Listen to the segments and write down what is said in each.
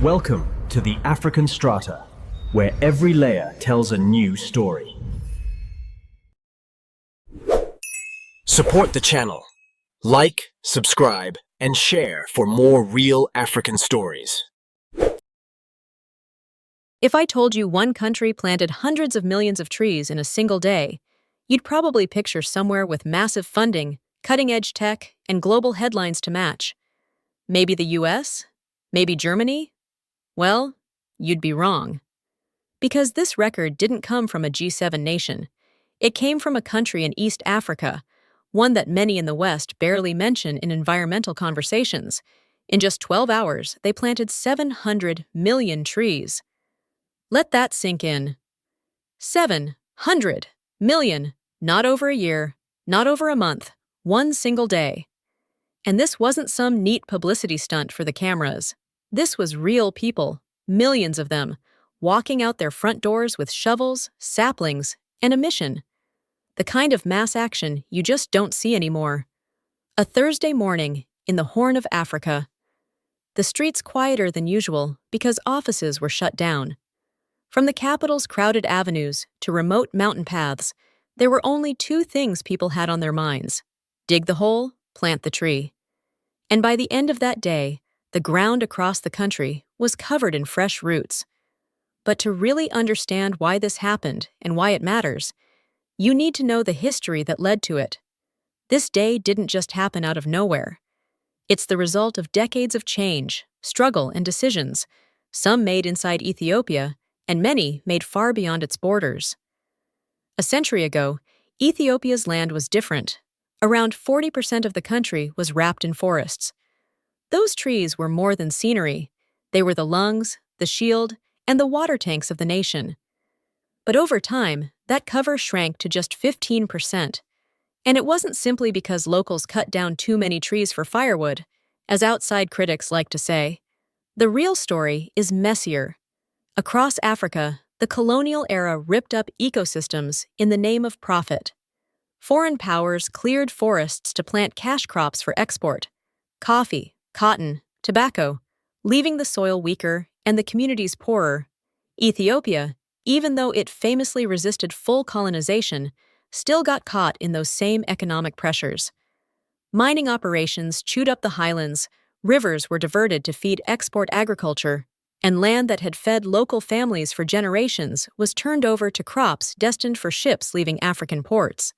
Welcome to the African Strata, where every layer tells a new story. Support the channel. Like, subscribe, and share for more real African stories. If I told you one country planted hundreds of millions of trees in a single day, you'd probably picture somewhere with massive funding, cutting-edge tech, and global headlines to match. Maybe the US? Maybe Germany? Well, you'd be wrong. Because this record didn't come from a G7 nation. It came from a country in East Africa, one that many in the West barely mention in environmental conversations. In just 12 hours, they planted 700 million trees. Let that sink in. 700 million, not over a year, not over a month, one single day. And this wasn't some neat publicity stunt for the cameras. This was real people, millions of them, walking out their front doors with shovels, saplings, and a mission. The kind of mass action you just don't see anymore. A Thursday morning in the Horn of Africa. The streets quieter than usual because offices were shut down. From the capital's crowded avenues to remote mountain paths, there were only two things people had on their minds: dig the hole, plant the tree. And by the end of that day, the ground across the country was covered in fresh roots. But to really understand why this happened and why it matters, you need to know the history that led to it. This day didn't just happen out of nowhere. It's the result of decades of change, struggle, and decisions, some made inside Ethiopia, and many made far beyond its borders. A century ago, Ethiopia's land was different. Around 40% of the country was wrapped in forests. Those trees were more than scenery. They were the lungs, the shield, and the water tanks of the nation. But over time, that cover shrank to just 15%. And it wasn't simply because locals cut down too many trees for firewood, as outside critics like to say. The real story is messier. Across Africa, the colonial era ripped up ecosystems in the name of profit. Foreign powers cleared forests to plant cash crops for export: coffee, cotton, tobacco, leaving the soil weaker and the communities poorer. Ethiopia, even though it famously resisted full colonization, still got caught in those same economic pressures. Mining operations chewed up the highlands, rivers were diverted to feed export agriculture, and land that had fed local families for generations was turned over to crops destined for ships leaving African ports.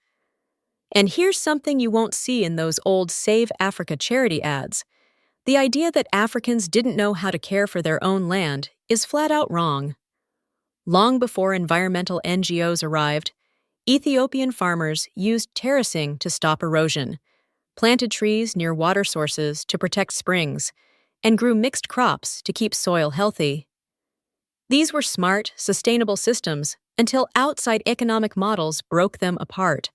And here's something you won't see in those old Save Africa charity ads. The idea that Africans didn't know how to care for their own land is flat out wrong. Long before environmental NGOs arrived, Ethiopian farmers used terracing to stop erosion, planted trees near water sources to protect springs, and grew mixed crops to keep soil healthy. These were smart, sustainable systems until outside economic models broke them apart.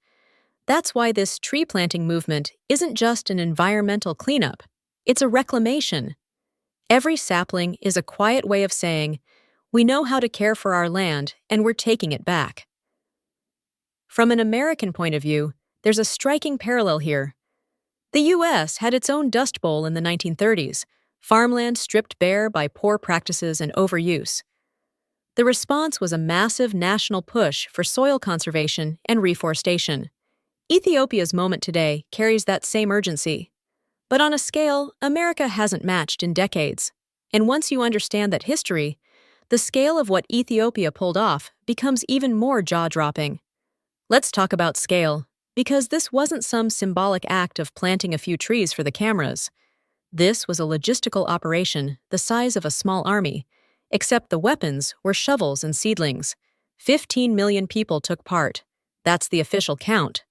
That's why this tree planting movement isn't just an environmental cleanup. It's a reclamation. Every sapling is a quiet way of saying, we know how to care for our land and we're taking it back. From an American point of view, there's a striking parallel here. The US had its own Dust Bowl in the 1930s, farmland stripped bare by poor practices and overuse. The response was a massive national push for soil conservation and reforestation. Ethiopia's moment today carries that same urgency. But on a scale America hasn't matched in decades. And once you understand that history, the scale of what Ethiopia pulled off becomes even more jaw-dropping. Let's talk about scale, because this wasn't some symbolic act of planting a few trees for the cameras. This was a logistical operation the size of a small army, except the weapons were shovels and seedlings. 15 million people took part. That's the official count.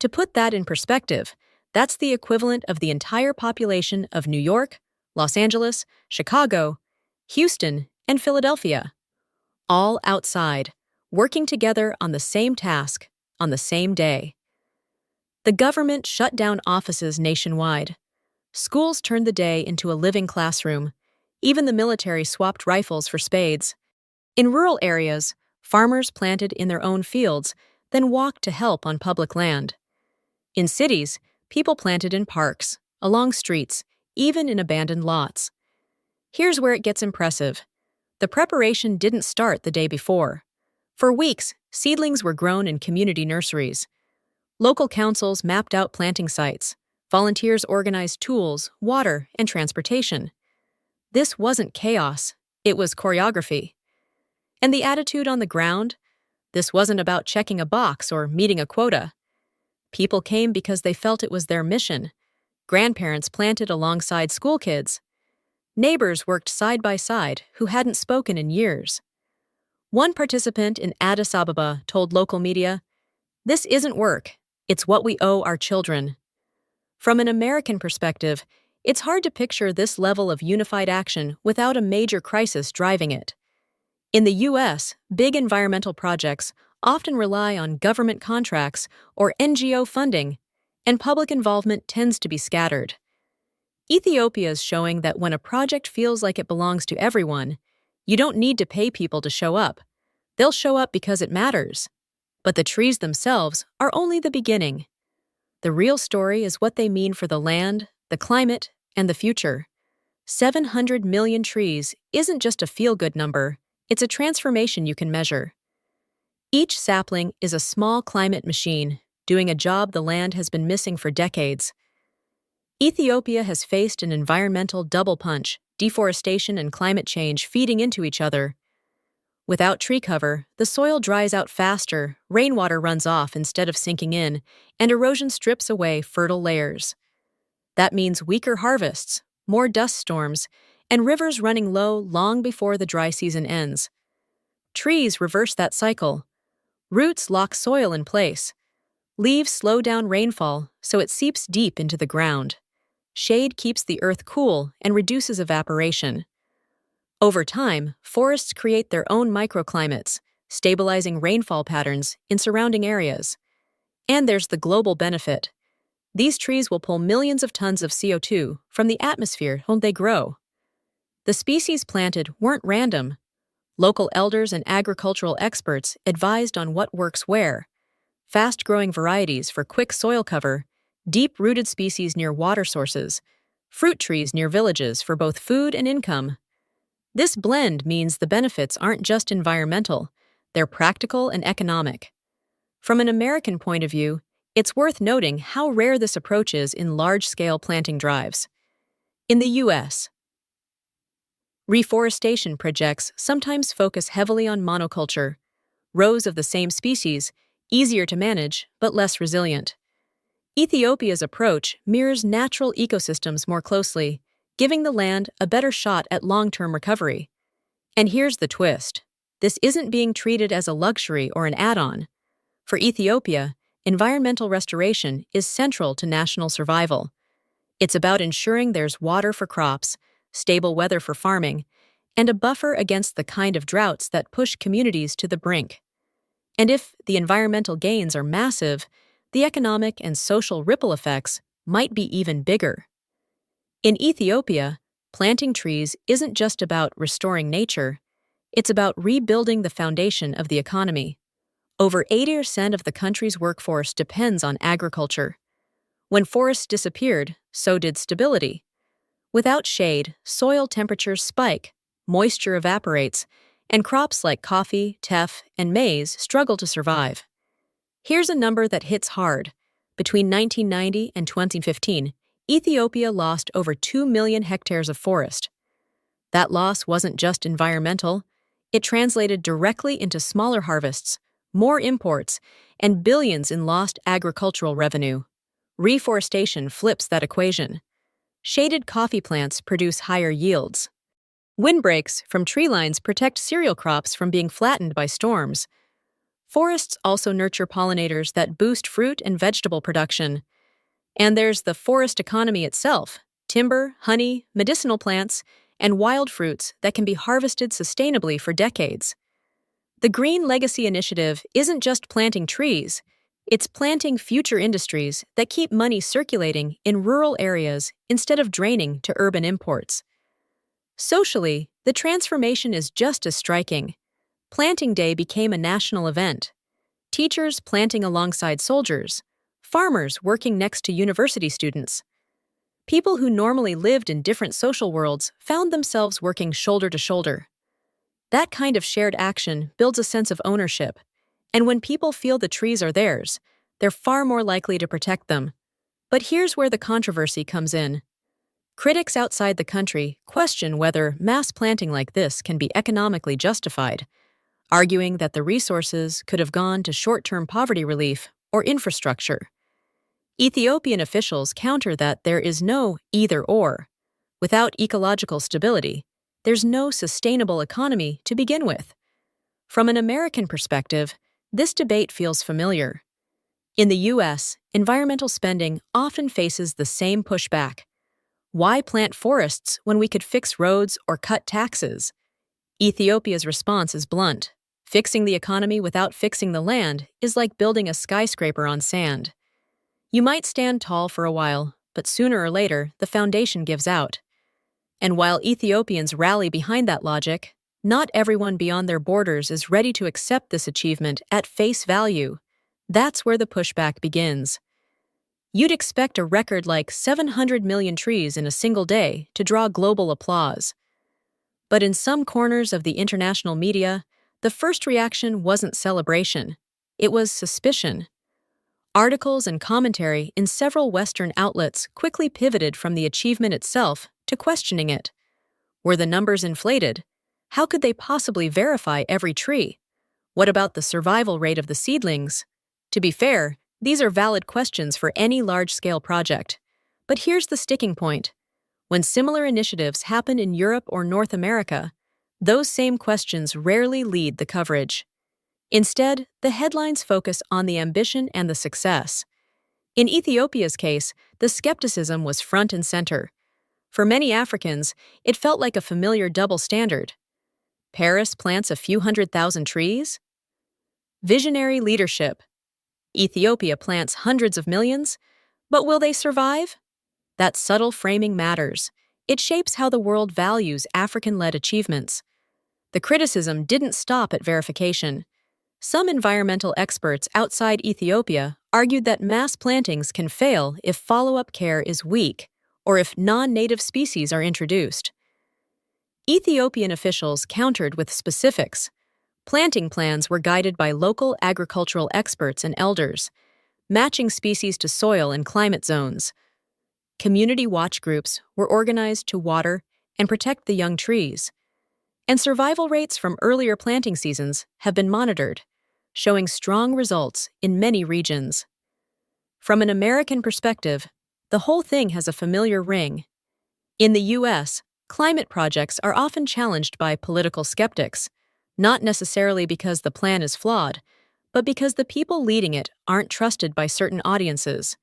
To put that in perspective, that's the equivalent of the entire population of New York, Los Angeles, Chicago, Houston, and Philadelphia. All outside, working together on the same task, on the same day. The government shut down offices nationwide. Schools turned the day into a living classroom. Even the military swapped rifles for spades. In rural areas, farmers planted in their own fields, then walked to help on public land. In cities, people planted in parks, along streets, even in abandoned lots. Here's where it gets impressive. The preparation didn't start the day before. For weeks, seedlings were grown in community nurseries. Local councils mapped out planting sites. Volunteers organized tools, water, and transportation. This wasn't chaos, it was choreography. And the attitude on the ground? This wasn't about checking a box or meeting a quota. People came because they felt it was their mission. Grandparents planted alongside school kids. Neighbors worked side by side who hadn't spoken in years. One participant in Addis Ababa told local media, "This isn't work, it's what we owe our children." From an American perspective, it's hard to picture this level of unified action without a major crisis driving it. In the U.S., big environmental projects often rely on government contracts or NGO funding, and public involvement tends to be scattered. Ethiopia is showing that when a project feels like it belongs to everyone, you don't need to pay people to show up. They'll show up because it matters. But the trees themselves are only the beginning. The real story is what they mean for the land, the climate, and the future. 700 million trees isn't just a feel-good number, it's a transformation you can measure. Each sapling is a small climate machine, doing a job the land has been missing for decades. Ethiopia has faced an environmental double punch, deforestation and climate change feeding into each other. Without tree cover, the soil dries out faster, rainwater runs off instead of sinking in, and erosion strips away fertile layers. That means weaker harvests, more dust storms, and rivers running low long before the dry season ends. Trees reverse that cycle. Roots lock soil in place. Leaves slow down rainfall so it seeps deep into the ground. Shade keeps the earth cool and reduces evaporation. Over time, forests create their own microclimates, stabilizing rainfall patterns in surrounding areas. And there's the global benefit. These trees will pull millions of tons of CO2 from the atmosphere when they grow. The species planted weren't random. Local elders and agricultural experts advised on what works where. Fast-growing varieties for quick soil cover, deep-rooted species near water sources, fruit trees near villages for both food and income. This blend means the benefits aren't just environmental, they're practical and economic. From an American point of view, it's worth noting how rare this approach is in large-scale planting drives. In the U.S., reforestation projects sometimes focus heavily on monoculture, rows of the same species, easier to manage but less resilient. Ethiopia's approach mirrors natural ecosystems more closely, giving the land a better shot at long-term recovery. And here's the twist. This isn't being treated as a luxury or an add-on. For Ethiopia, environmental restoration is central to national survival. It's about ensuring there's water for crops, stable weather for farming, and a buffer against the kind of droughts that push communities to the brink. And if the environmental gains are massive, the economic and social ripple effects might be even bigger. In Ethiopia, planting trees isn't just about restoring nature, it's about rebuilding the foundation of the economy. Over 80% of the country's workforce depends on agriculture. When forests disappeared, so did stability. Without shade, soil temperatures spike, moisture evaporates, and crops like coffee, teff, and maize struggle to survive. Here's a number that hits hard. Between 1990 and 2015, Ethiopia lost over 2 million hectares of forest. That loss wasn't just environmental, it translated directly into smaller harvests, more imports, and billions in lost agricultural revenue. Reforestation flips that equation. Shaded coffee plants produce higher yields. Windbreaks from tree lines protect cereal crops from being flattened by storms. Forests also nurture pollinators that boost fruit and vegetable production. And there's the forest economy itself: timber, honey, medicinal plants, and wild fruits that can be harvested sustainably for decades. The Green Legacy Initiative isn't just planting trees, it's planting future industries that keep money circulating in rural areas instead of draining to urban imports. Socially, the transformation is just as striking. Planting Day became a national event. Teachers planting alongside soldiers, farmers working next to university students. People who normally lived in different social worlds found themselves working shoulder to shoulder. That kind of shared action builds a sense of ownership, and when people feel the trees are theirs, they're far more likely to protect them. But here's where the controversy comes in. Critics outside the country question whether mass planting like this can be economically justified, arguing that the resources could have gone to short-term poverty relief or infrastructure. Ethiopian officials counter that there is no either-or. Without ecological stability, there's no sustainable economy to begin with. From an American perspective, this debate feels familiar. In the U.S., environmental spending often faces the same pushback. Why plant forests when we could fix roads or cut taxes? Ethiopia's response is blunt. Fixing the economy without fixing the land is like building a skyscraper on sand. You might stand tall for a while, but sooner or later, the foundation gives out. And while Ethiopians rally behind that logic, not everyone beyond their borders is ready to accept this achievement at face value. That's where the pushback begins. You'd expect a record like 700 million trees in a single day to draw global applause. But in some corners of the international media, the first reaction wasn't celebration. It was suspicion. Articles and commentary in several Western outlets quickly pivoted from the achievement itself to questioning it. Were the numbers inflated? How could they possibly verify every tree? What about the survival rate of the seedlings? To be fair, these are valid questions for any large-scale project. But here's the sticking point. When similar initiatives happen in Europe or North America, those same questions rarely lead the coverage. Instead, the headlines focus on the ambition and the success. In Ethiopia's case, the skepticism was front and center. For many Africans, it felt like a familiar double standard. Paris plants a few 100,000 trees? Visionary leadership. Ethiopia plants hundreds of millions, but will they survive? That subtle framing matters. It shapes how the world values African-led achievements. The criticism didn't stop at verification. Some environmental experts outside Ethiopia argued that mass plantings can fail if follow-up care is weak or if non-native species are introduced. Ethiopian officials countered with specifics. Planting plans were guided by local agricultural experts and elders, matching species to soil and climate zones. Community watch groups were organized to water and protect the young trees. And survival rates from earlier planting seasons have been monitored, showing strong results in many regions. From an American perspective, the whole thing has a familiar ring. In the U.S., climate projects are often challenged by political skeptics, not necessarily because the plan is flawed, but because the people leading it aren't trusted by certain audiences.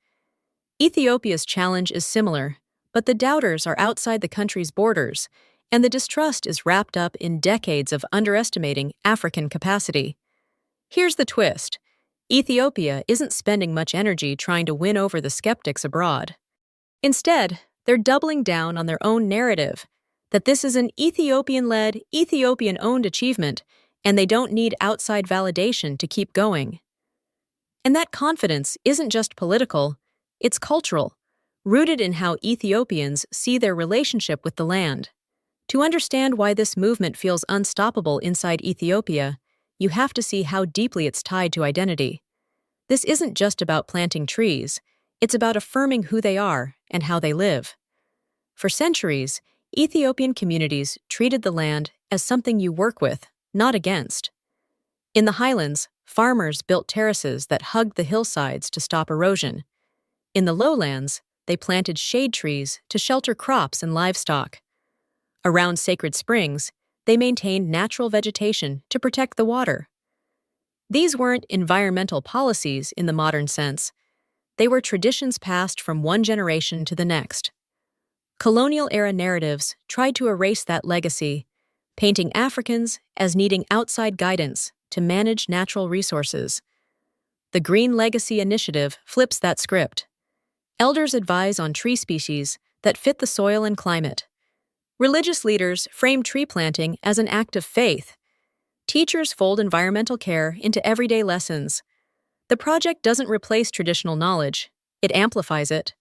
Ethiopia's challenge is similar, but the doubters are outside the country's borders, and the distrust is wrapped up in decades of underestimating African capacity. Here's the twist. Ethiopia isn't spending much energy trying to win over the skeptics abroad. Instead, they're doubling down on their own narrative, that this is an Ethiopian-led, Ethiopian-owned achievement, and they don't need outside validation to keep going. And that confidence isn't just political, it's cultural, rooted in how Ethiopians see their relationship with the land. To understand why this movement feels unstoppable inside Ethiopia, you have to see how deeply it's tied to identity. This isn't just about planting trees, it's about affirming who they are and how they live. For centuries, Ethiopian communities treated the land as something you work with, not against. In the highlands, farmers built terraces that hugged the hillsides to stop erosion. In the lowlands, they planted shade trees to shelter crops and livestock. Around sacred springs, they maintained natural vegetation to protect the water. These weren't environmental policies in the modern sense. They were traditions passed from one generation to the next. Colonial-era narratives tried to erase that legacy, painting Africans as needing outside guidance to manage natural resources. The Green Legacy Initiative flips that script. Elders advise on tree species that fit the soil and climate. Religious leaders frame tree planting as an act of faith. Teachers fold environmental care into everyday lessons. The project doesn't replace traditional knowledge, it amplifies it.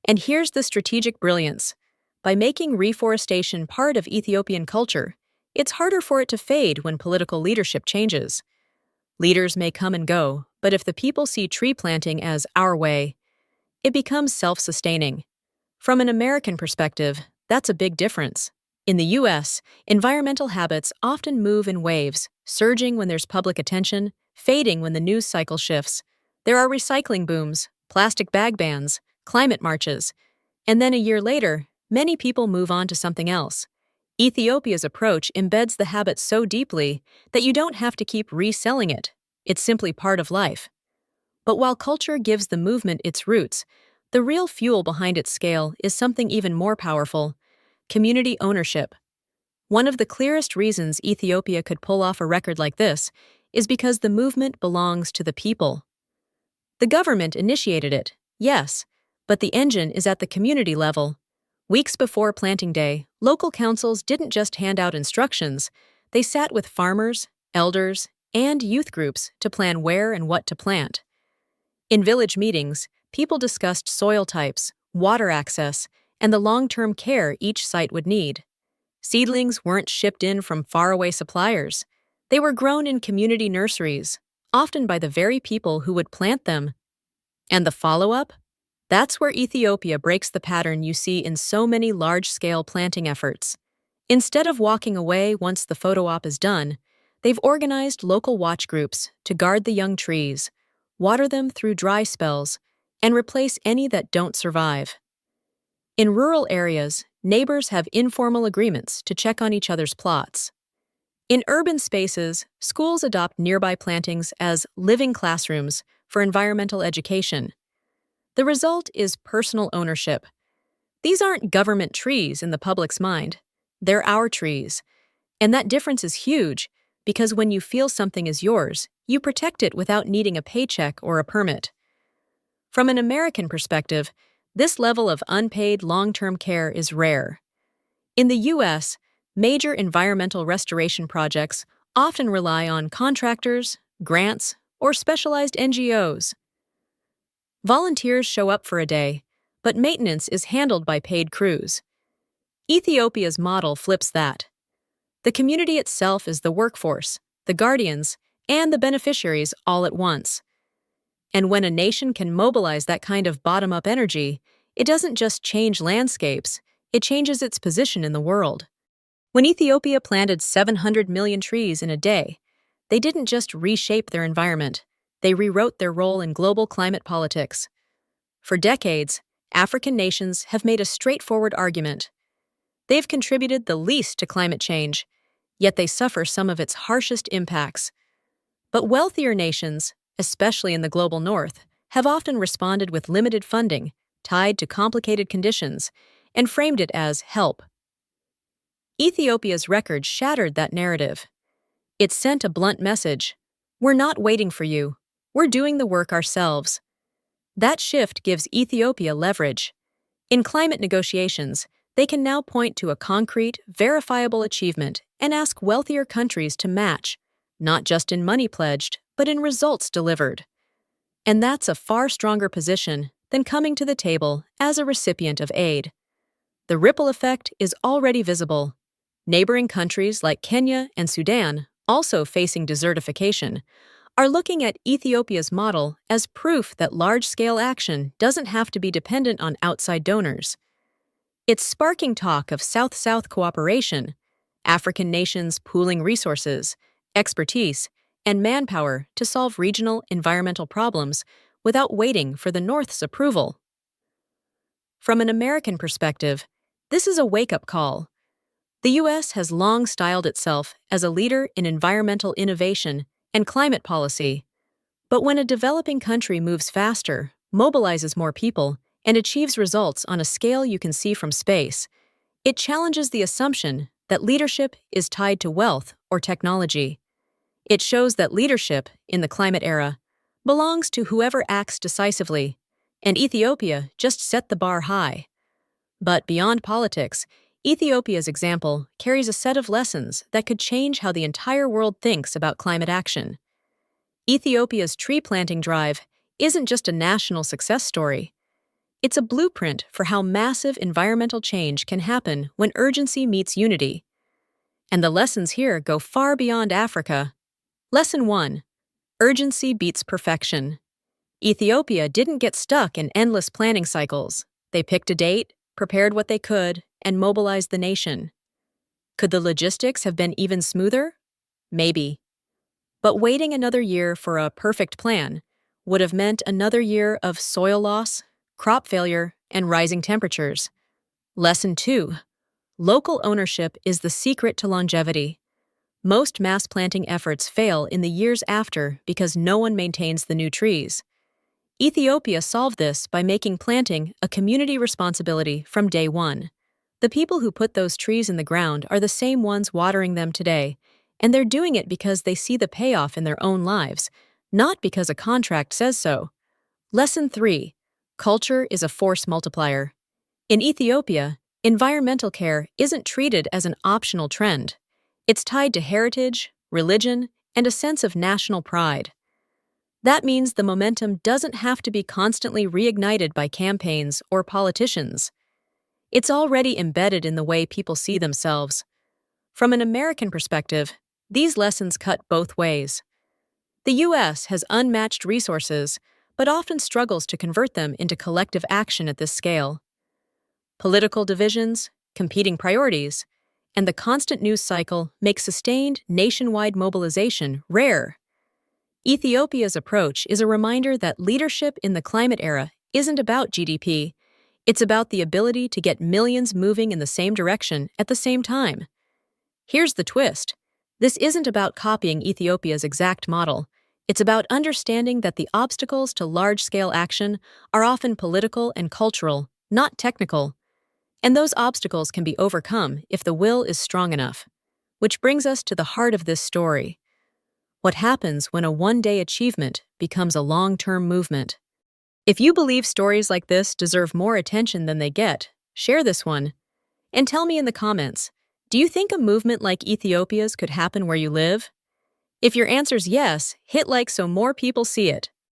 And here's the strategic brilliance. By making reforestation part of Ethiopian culture, it's harder for it to fade when political leadership changes. Leaders may come and go, but if the people see tree planting as our way, it becomes self-sustaining. From an American perspective, that's a big difference. In the US, environmental habits often move in waves, surging when there's public attention, fading when the news cycle shifts. There are recycling booms, plastic bag bans, climate marches, and then a year later, many people move on to something else. Ethiopia's approach embeds the habit so deeply that you don't have to keep reselling it. It's simply part of life. But while culture gives the movement its roots, the real fuel behind its scale is something even more powerful: community ownership. One of the clearest reasons Ethiopia could pull off a record like this is because the movement belongs to the people. The government initiated it, yes, but the engine is at the community level. Weeks before planting day, local councils didn't just hand out instructions, they sat with farmers, elders, and youth groups to plan where and what to plant. In village meetings, people discussed soil types, water access, and the long-term care each site would need. Seedlings weren't shipped in from faraway suppliers. They were grown in community nurseries, often by the very people who would plant them. And the follow-up? That's where Ethiopia breaks the pattern you see in so many large-scale planting efforts. Instead of walking away once the photo op is done, they've organized local watch groups to guard the young trees, water them through dry spells, and replace any that don't survive. In rural areas, neighbors have informal agreements to check on each other's plots. In urban spaces, schools adopt nearby plantings as living classrooms for environmental education. The result is personal ownership. These aren't government trees in the public's mind. They're our trees. And that difference is huge, because when you feel something is yours, you protect it without needing a paycheck or a permit. From an American perspective, this level of unpaid long-term care is rare. In the US, major environmental restoration projects often rely on contractors, grants, or specialized NGOs. Volunteers show up for a day, but maintenance is handled by paid crews. Ethiopia's model flips that. The community itself is the workforce, the guardians, and the beneficiaries all at once. And when a nation can mobilize that kind of bottom-up energy, it doesn't just change landscapes, it changes its position in the world. When Ethiopia planted 700 million trees in a day, they didn't just reshape their environment, they rewrote their role in global climate politics. For decades, African nations have made a straightforward argument. They've contributed the least to climate change, yet they suffer some of its harshest impacts. But wealthier nations, especially in the global north, have often responded with limited funding, tied to complicated conditions, and framed it as help. Ethiopia's record shattered that narrative. It sent a blunt message: we're not waiting for you, we're doing the work ourselves. That shift gives Ethiopia leverage. In climate negotiations, they can now point to a concrete, verifiable achievement and ask wealthier countries to match, not just in money pledged, but in results delivered. And that's a far stronger position than coming to the table as a recipient of aid. The ripple effect is already visible. Neighboring countries like Kenya and Sudan, also facing desertification, are looking at Ethiopia's model as proof that large-scale action doesn't have to be dependent on outside donors. It's sparking talk of South-South cooperation, African nations pooling resources, expertise, and manpower to solve regional environmental problems without waiting for the North's approval. From an American perspective, this is a wake-up call. The U.S. has long styled itself as a leader in environmental innovation and climate policy. But when a developing country moves faster, mobilizes more people, and achieves results on a scale you can see from space, it challenges the assumption that leadership is tied to wealth or technology. It shows that leadership, in the climate era, belongs to whoever acts decisively, and Ethiopia just set the bar high. But beyond politics, Ethiopia's example carries a set of lessons that could change how the entire world thinks about climate action. Ethiopia's tree planting drive isn't just a national success story. It's a blueprint for how massive environmental change can happen when urgency meets unity. And the lessons here go far beyond Africa. Lesson 1. Urgency beats perfection. Ethiopia didn't get stuck in endless planning cycles. They picked a date, prepared what they could, and mobilized the nation. Could the logistics have been even smoother? Maybe. But waiting another year for a perfect plan would have meant another year of soil loss, crop failure, and rising temperatures. Lesson 2. Local ownership is the secret to longevity. Most mass planting efforts fail in the years after because no one maintains the new trees. Ethiopia solved this by making planting a community responsibility from day one. The people who put those trees in the ground are the same ones watering them today, and they're doing it because they see the payoff in their own lives, not because a contract says so. Lesson 3. Culture is a force multiplier. In Ethiopia, environmental care isn't treated as an optional trend. It's tied to heritage, religion, and a sense of national pride. That means the momentum doesn't have to be constantly reignited by campaigns or politicians. It's already embedded in the way people see themselves. From an American perspective, these lessons cut both ways. The U.S. has unmatched resources, but often struggles to convert them into collective action at this scale. Political divisions, competing priorities, and the constant news cycle make sustained nationwide mobilization rare. Ethiopia's approach is a reminder that leadership in the climate era isn't about GDP. It's about the ability to get millions moving in the same direction at the same time. Here's the twist. This isn't about copying Ethiopia's exact model. It's about understanding that the obstacles to large-scale action are often political and cultural, not technical. And those obstacles can be overcome if the will is strong enough. Which brings us to the heart of this story. What happens when a one-day achievement becomes a long-term movement? If you believe stories like this deserve more attention than they get, share this one. And tell me in the comments, do you think a movement like Ethiopia's could happen where you live? If your answer's yes, hit like so more people see it.